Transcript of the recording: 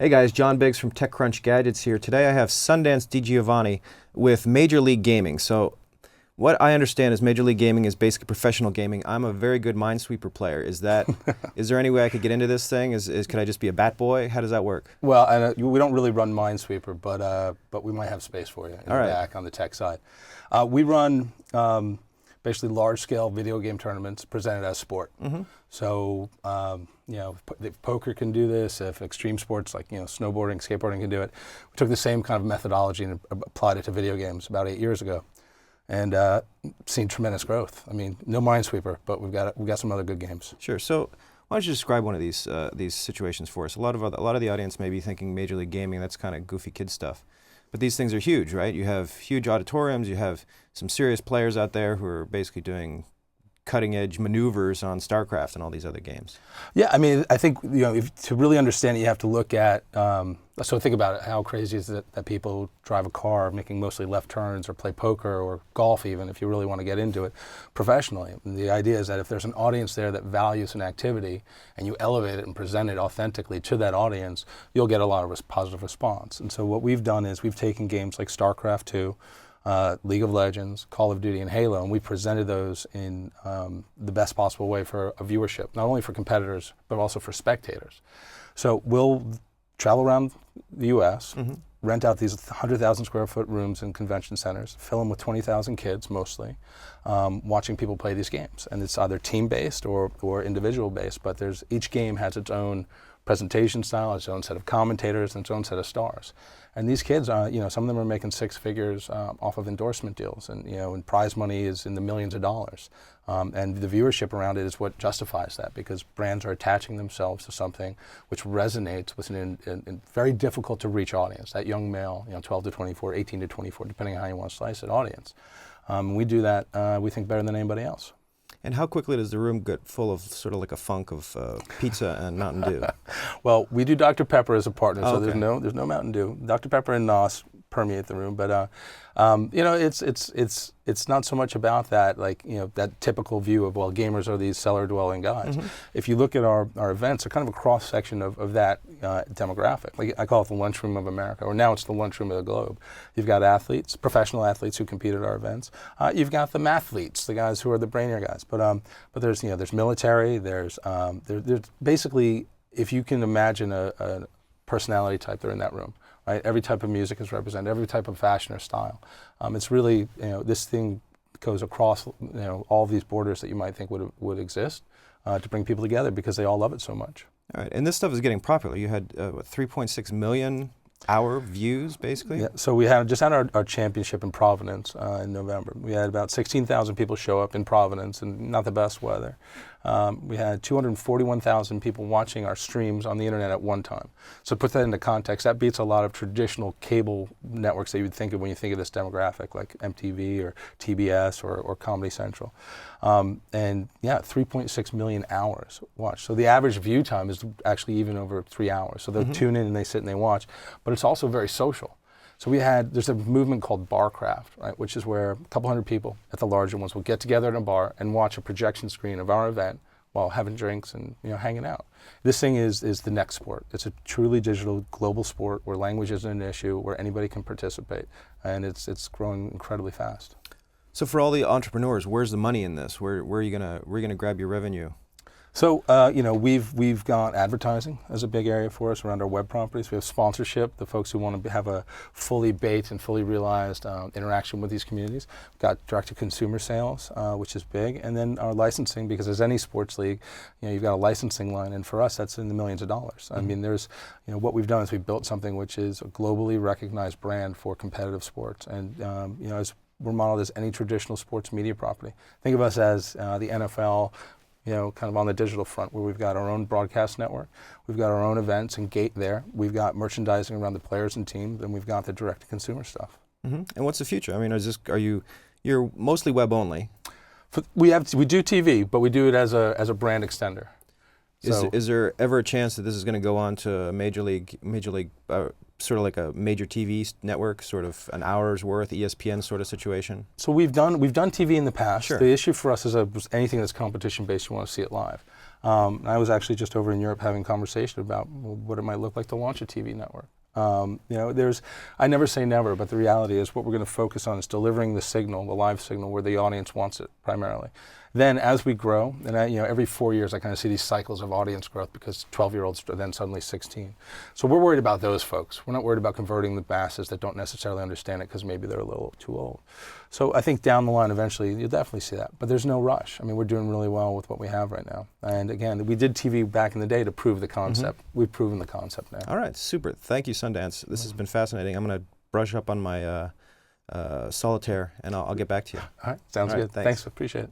Hey guys, John Biggs from TechCrunch Gadgets here. Today I have Sundance DiGiovanni with Major League Gaming. So what I understand is Major League Gaming is basically professional gaming. I'm a very good Minesweeper player. Is there any way I could get into this thing? Could I just be a bat boy? How does that work? Well, we don't really run Minesweeper, but we might have space for you in the back on the tech side. We run basically large-scale video game tournaments presented as sport. So, if poker can do this, if extreme sports like snowboarding, skateboarding can do it. We took the same kind of methodology and applied it to video games about 8 years ago, and seen tremendous growth. I mean, no Minesweeper, but we've got some other good games. Sure. So, why don't you describe one of these situations for us? A lot of the audience may be thinking Major League Gaming, that's kind of goofy kid stuff. But these things are huge, right? You have huge auditoriums, you have some serious players out there who are basically doing cutting-edge maneuvers on StarCraft and all these other games. Yeah, I mean, I think to really understand it, you have to look at. So think about it. How crazy is it that people drive a car, making mostly left turns, or play poker or golf, even if you really want to get into it professionally? And the idea is that if there's an audience there that values an activity, and you elevate it and present it authentically to that audience, you'll get a lot of positive response. And so what we've done is we've taken games like StarCraft 2. League of Legends, Call of Duty, and Halo, and we presented those in the best possible way for a viewership, not only for competitors, but also for spectators. So we'll travel around the U.S., rent out these 100,000 square foot rooms in convention centers, fill them with 20,000 kids mostly, watching people play these games. And it's either team-based or individual-based, but each game has its own presentation style, its own set of commentators, and its own set of stars. And these kids, some of them are making six figures off of endorsement deals, and prize money is in the millions of dollars. And the viewership around it is what justifies that, because brands are attaching themselves to something which resonates with a very difficult to reach audience, that young male, 12 to 24, 18 to 24, depending on how you want to slice it, audience. We do that, we think, better than anybody else. And how quickly does the room get full of sort of like a funk of pizza and Mountain Dew? Well, we do Dr. Pepper as a partner, so there's no Mountain Dew. Dr. Pepper and NOS permeate the room, but it's not so much about that, that typical view of, well, gamers are these cellar-dwelling guys. If you look at our events, they're kind of a cross-section of that demographic. Like I call it the lunchroom of America, or now it's the lunchroom of the globe. You've got athletes, professional athletes who compete at our events. You've got the mathletes, the guys who are the brainier guys. But there's military. There's basically, if you can imagine a personality type, they're in that room. Right, every type of music is represented, every type of fashion or style. It's really, this thing goes across, all of these borders that you might think would exist to bring people together because they all love it so much. All right, and this stuff is getting popular. You had 3.6 million hour views, basically? Yeah, so we just had our championship in Providence in November. We had about 16,000 people show up in Providence, and not the best weather. We had 241,000 people watching our streams on the internet at one time. So to put that into context, that beats a lot of traditional cable networks that you would think of when you think of this demographic, like MTV or TBS or Comedy Central. And yeah, 3.6 million hours watched. So the average view time is actually even over 3 hours. So they'll tune in and they sit and they watch, but it's also very social. So there's a movement called Barcraft, right, which is where a couple hundred people at the larger ones will get together in a bar and watch a projection screen of our event while having drinks and hanging out. This thing is the next sport. It's a truly digital global sport where language isn't an issue, where anybody can participate, and it's growing incredibly fast. So for all the entrepreneurs, where's the money in this? Where are you gonna grab your revenue? So we've got advertising as a big area for us around our web properties. We have sponsorship, the folks who want to have a fully baked and fully realized interaction with these communities. We've got direct-to-consumer sales, which is big, and then our licensing, because as any sports league, you've got a licensing line, and for us, that's in the millions of dollars. I mean, what we've done is we've built something which is a globally recognized brand for competitive sports, and as we're modeled as any traditional sports media property. Think of us as the NFL. Kind of on the digital front, where we've got our own broadcast network, we've got our own events and gate there, we've got merchandising around the players and teams, and we've got the direct-to-consumer stuff. And what's the future? I mean, you're mostly web only? We do TV, but we do it as a brand extender. Is there ever a chance that this is going to go on to a major league, sort of like a major TV network, sort of an hour's worth, ESPN sort of situation? So we've done TV in the past. Sure. The issue for us is anything that's competition based, you want to see it live. I was actually just over in Europe having a conversation about what it might look like to launch a TV network. I never say never, but the reality is what we're going to focus on is delivering the signal, the live signal, where the audience wants it primarily. Then as we grow, and every 4 years I kind of see these cycles of audience growth because 12-year-olds are then suddenly 16. So we're worried about those folks. We're not worried about converting the masses that don't necessarily understand it because maybe they're a little too old. So I think down the line eventually you'll definitely see that, but there's no rush. I mean, we're doing really well with what we have right now. And again, we did TV back in the day to prove the concept. We've proven the concept now. All right, super. Thank you, Sundance. This has been fascinating. I'm going to brush up on my solitaire, and I'll get back to you. All right, sounds good. Thanks, appreciate it.